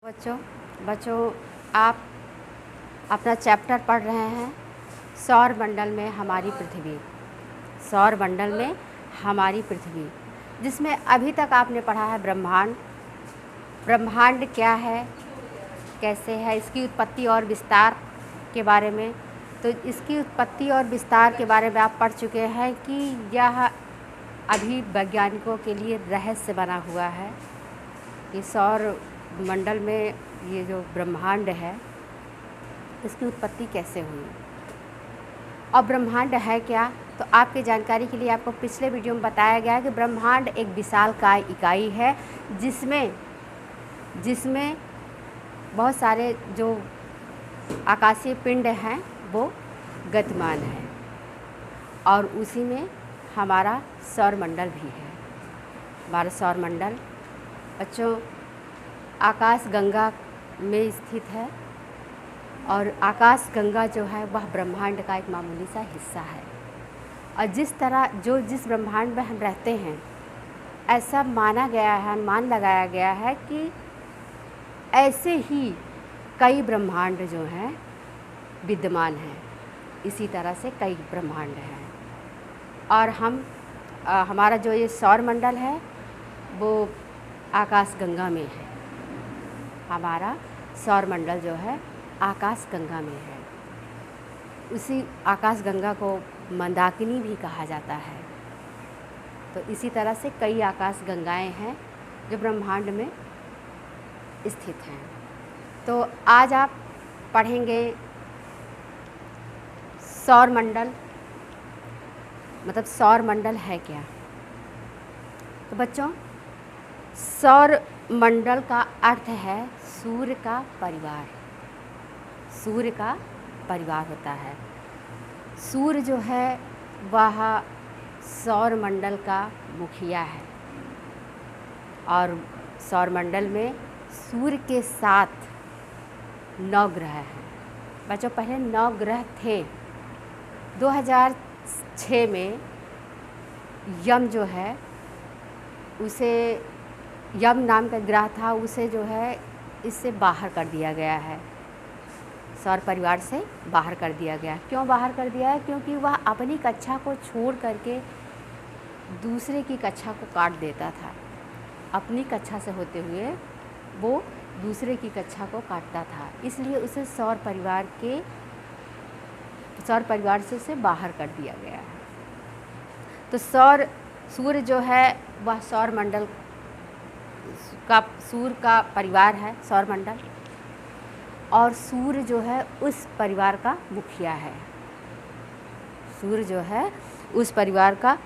बच्चों बच्चों आप अपना चैप्टर पढ़ रहे हैं सौर मंडल में हमारी पृथ्वी। सौर मंडल में हमारी पृथ्वी, जिसमें अभी तक आपने पढ़ा है ब्रह्मांड। ब्रह्मांड क्या है, कैसे है, इसकी उत्पत्ति और विस्तार के बारे में। तो इसकी उत्पत्ति और विस्तार के बारे में आप पढ़ चुके हैं कि यह अभी वैज्ञानिकों के लिए रहस्य बना हुआ है कि सौर मंडल में ये जो ब्रह्मांड है इसकी उत्पत्ति कैसे हुई और ब्रह्मांड है क्या। तो आपकी जानकारी के लिए आपको पिछले वीडियो में बताया गया है कि ब्रह्मांड एक विशालकाय इकाई है जिसमें बहुत सारे जो आकाशीय पिंड हैं वो गतिमान है और उसी में हमारा सौरमंडल भी है। हमारा सौरमंडल बच्चों आकाश गंगा में स्थित है और आकाश गंगा जो है वह ब्रह्मांड का एक मामूली सा हिस्सा है। और जिस ब्रह्मांड में हम रहते हैं ऐसा माना गया है, अनुमान लगाया गया है कि ऐसे ही कई ब्रह्मांड जो हैं विद्यमान हैं। इसी तरह से कई ब्रह्मांड हैं और हमारा जो ये सौरमंडल है वो आकाश गंगा में है। हमारा सौरमंडल जो है आकाश गंगा में है। उसी आकाश गंगा को मंदाकिनी भी कहा जाता है। तो इसी तरह से कई आकाश गंगाएं हैं जो ब्रह्मांड में स्थित हैं। तो आज आप पढ़ेंगे सौरमंडल, मतलब सौरमंडल है क्या। तो बच्चों सौर मंडल का अर्थ है सूर्य का परिवार। सूर्य का परिवार होता है। सूर्य जो है वह सौर मंडल का मुखिया है और सौर मंडल में सूर्य के साथ 9 ग्रह हैं। बच्चों पहले 9 ग्रह थे। 2006 में यम जो है उसे यम नाम का ग्रह था, उसे जो है इससे बाहर कर दिया गया है, सौर परिवार से बाहर कर दिया गया। क्यों बाहर कर दिया है? क्योंकि वह अपनी कक्षा को छोड़ करके दूसरे की कक्षा को काट देता था। अपनी कक्षा से होते हुए वो दूसरे की कक्षा को काटता था, इसलिए उसे सौर परिवार से उसे बाहर कर दिया गया है। तो सूर्य जो है वह सूर्य का परिवार है, सौरमंडल, और सूर्य जो है उस परिवार का मुखिया है। सूर्य जो है उस परिवार का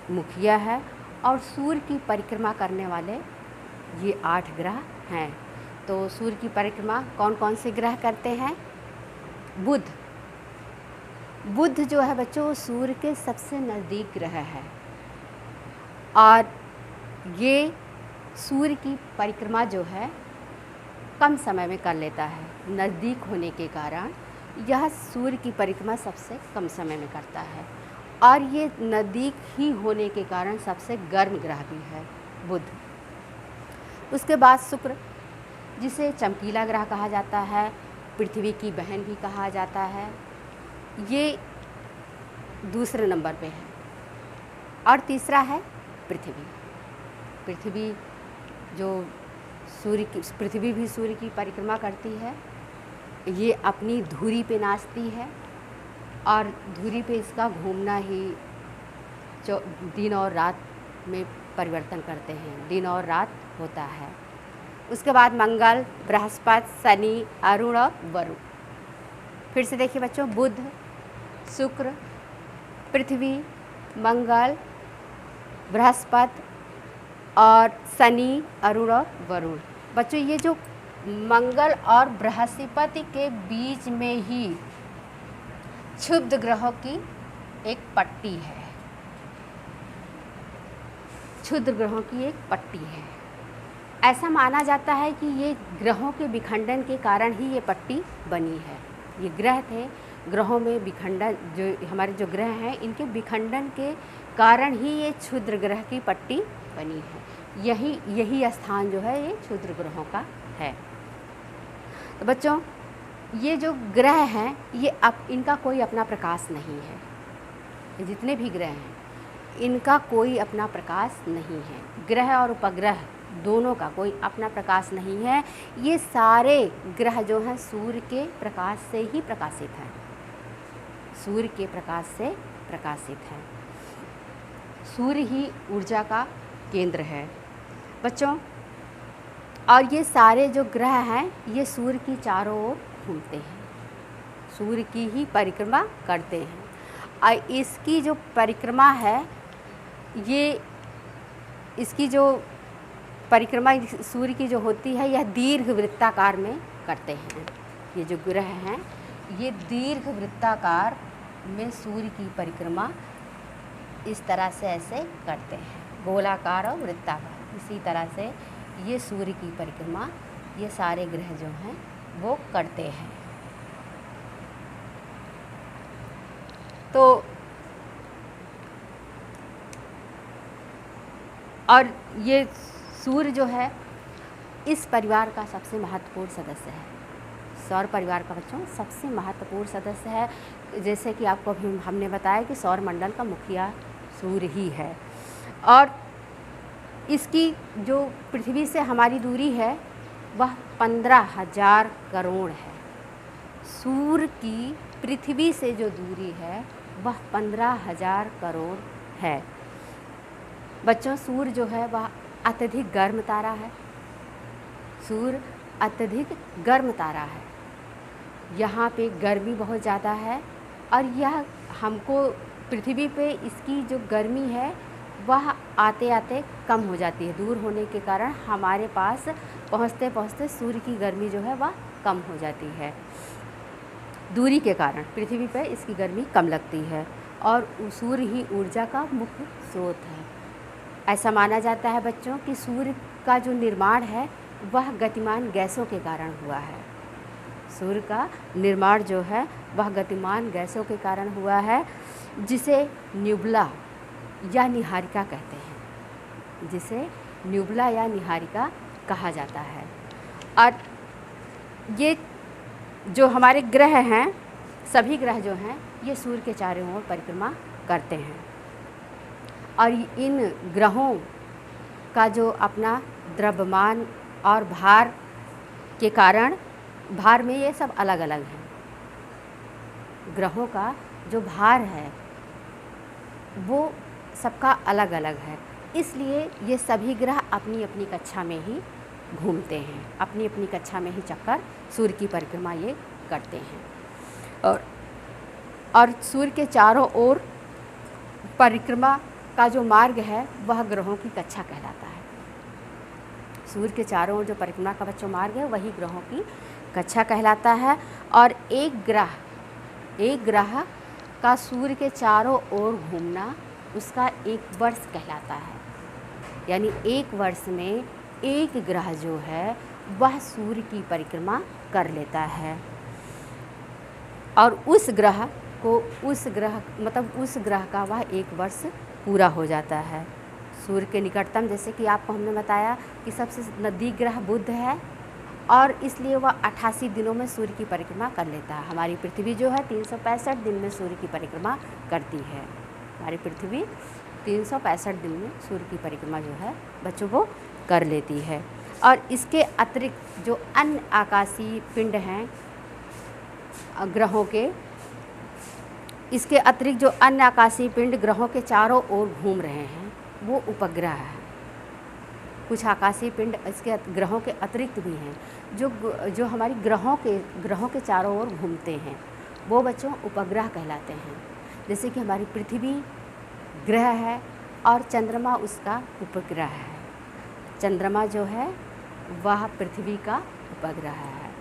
मुखिया है और सूर्य की परिक्रमा करने वाले ये 8 ग्रह हैं। तो सूर्य की परिक्रमा कौन कौन से ग्रह करते हैं? बुध जो है बच्चों सूर्य के सबसे नज़दीक ग्रह है और ये सूर्य की परिक्रमा जो है कम समय में कर लेता है। नज़दीक होने के कारण यह सूर्य की परिक्रमा सबसे कम समय में करता है और ये नज़दीक ही होने के कारण सबसे गर्म ग्रह भी है बुध। उसके बाद शुक्र, जिसे चमकीला ग्रह कहा जाता है, पृथ्वी की बहन भी कहा जाता है, ये दूसरे नंबर पे है। और तीसरा है पृथ्वी जो पृथ्वी भी सूर्य की परिक्रमा करती है। ये अपनी धुरी पे नाचती है और धुरी पे इसका घूमना ही दिन और रात में परिवर्तन करते हैं, दिन और रात होता है। उसके बाद मंगल, बृहस्पति, शनि, अरुण और वरुण। फिर से देखिए बच्चों, बुध, शुक्र, पृथ्वी, मंगल, बृहस्पति और शनि, अरुण और वरुण। बच्चों ये जो मंगल और बृहस्पति के बीच में ही क्षुब्ध ग्रहों की एक पट्टी है। क्षुद्र ग्रहों की एक पट्टी है। ऐसा माना जाता है कि ये ग्रहों के विखंडन के कारण ही ये पट्टी बनी है। ये ग्रह थे, ग्रहों में विखंडन, जो हमारे जो ग्रह हैं इनके विखंडन के कारण ही ये क्षुद्र ग्रह की पट्टी बनी है। यही स्थान जो है ये क्षुद्र ग्रहों का है। तो बच्चों, ये जो ग्रह हैं ये इनका कोई अपना प्रकाश नहीं है। ये जितने भी ग्रह हैं इनका कोई अपना प्रकाश नहीं है। ग्रह और उपग्रह दोनों का कोई अपना प्रकाश नहीं है। ये सारे ग्रह जो हैं सूर्य के प्रकाश से ही प्रकाशित हैं, सूर्य के प्रकाश से प्रकाशित हैं। सूर्य ही ऊर्जा का केंद्र है बच्चों। और ये सारे जो ग्रह हैं ये सूर्य की चारों ओर घूमते हैं, सूर्य की ही परिक्रमा करते हैं। और इसकी जो परिक्रमा है, ये इसकी जो परिक्रमा सूर्य की जो होती है यह दीर्घ वृत्ताकार में करते हैं। ये जो ग्रह हैं ये दीर्घ वृत्ताकार में सूर्य की परिक्रमा इस तरह से ऐसे करते हैं, गोलाकार और वृत्ताकार। इसी तरह से ये सूर्य की परिक्रमा ये सारे ग्रह जो हैं वो करते हैं। तो और ये सूर्य जो है इस परिवार का सबसे महत्वपूर्ण सदस्य है। सौर परिवार का बच्चों सबसे महत्वपूर्ण सदस्य है। जैसे कि आपको अभी हमने बताया कि सौर मंडल का मुखिया सूर्य ही है। और इसकी जो पृथ्वी से हमारी दूरी है वह 15,000 करोड़ है। सूर्य की पृथ्वी से जो दूरी है वह 15,000 करोड़ है। बच्चों, सूर्य जो है वह अत्यधिक गर्म तारा है। सूर्य अत्यधिक गर्म तारा है। यहाँ पे गर्मी बहुत ज़्यादा है और यह हमको पृथ्वी पे इसकी जो गर्मी है वह आते आते कम हो जाती है। दूर होने के कारण हमारे पास पहुँचते पहुँचते सूर्य की गर्मी जो है वह कम हो जाती है। दूरी के कारण पृथ्वी पर इसकी गर्मी कम लगती है और सूर्य ही ऊर्जा का मुख्य स्रोत है। ऐसा माना जाता है बच्चों कि सूर्य का जो निर्माण है वह गतिमान गैसों के कारण हुआ है। सूर्य का निर्माण जो है वह गतिमान गैसों के कारण हुआ है, जिसे न्यूबुला या निहारिका कहते हैं, जिसे न्यूबुला या निहारिका कहा जाता है। और ये जो हमारे ग्रह हैं, सभी ग्रह जो हैं ये सूर्य के चारों ओर परिक्रमा करते हैं। और इन ग्रहों का जो अपना द्रव्यमान और भार के कारण, भार में ये सब अलग अलग हैं। ग्रहों का जो भार है वो सबका अलग अलग है, इसलिए ये सभी ग्रह अपनी अपनी कक्षा में ही घूमते हैं, अपनी अपनी कक्षा में ही चक्कर सूर्य की परिक्रमा ये करते हैं। और सूर्य के चारों ओर परिक्रमा का जो मार्ग है वह ग्रहों की कक्षा कहलाता है। सूर्य के चारों ओर जो परिक्रमा का जो मार्ग है वही ग्रहों की कक्षा कहलाता है। और एक ग्रह का सूर्य के चारों ओर घूमना उसका एक वर्ष कहलाता है। यानी एक वर्ष में एक ग्रह जो है वह सूर्य की परिक्रमा कर लेता है और उस ग्रह का वह एक वर्ष पूरा हो जाता है। सूर्य के निकटतम, जैसे कि आपको हमने बताया कि सबसे नज़दीक ग्रह बुध है और इसलिए वह 88 दिनों में सूर्य की परिक्रमा कर लेता है। हमारी पृथ्वी जो है 365 दिन में सूर्य की परिक्रमा करती है। हमारी पृथ्वी 365 दिन में सूर्य की परिक्रमा जो है बच्चों वो कर लेती है। और इसके अतिरिक्त जो अन्य आकाशीय पिंड हैं ग्रहों के, इसके अतिरिक्त जो अन्य आकाशीय पिंड ग्रहों के चारों ओर घूम रहे हैं वो उपग्रह है। कुछ आकाशीय पिंड इसके ग्रहों के अतिरिक्त भी हैं जो हमारी ग्रहों के चारों ओर घूमते हैं, वो बच्चों उपग्रह कहलाते हैं। जैसे कि हमारी पृथ्वी ग्रह है और चंद्रमा उसका उपग्रह है। चंद्रमा जो है वह पृथ्वी का उपग्रह है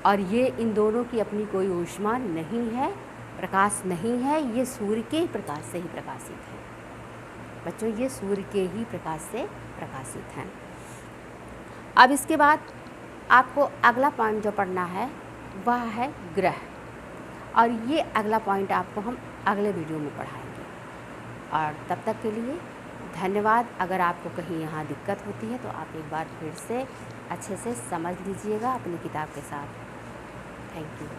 और ये इन दोनों की अपनी कोई ऊष्मा नहीं है, प्रकाश नहीं है, ये सूर्य के प्रकाश से ही प्रकाशित है। बच्चों, ये सूर्य के ही प्रकाश से प्रकाशित हैं। अब इसके बाद आपको अगला पॉइंट जो पढ़ना है वह है ग्रह, और ये अगला पॉइंट आपको हम अगले वीडियो में पढ़ाएंगे। और तब तक के लिए धन्यवाद। अगर आपको कहीं यहाँ दिक्कत होती है तो आप एक बार फिर से अच्छे से समझ लीजिएगा अपनी किताब के साथ। Thank you.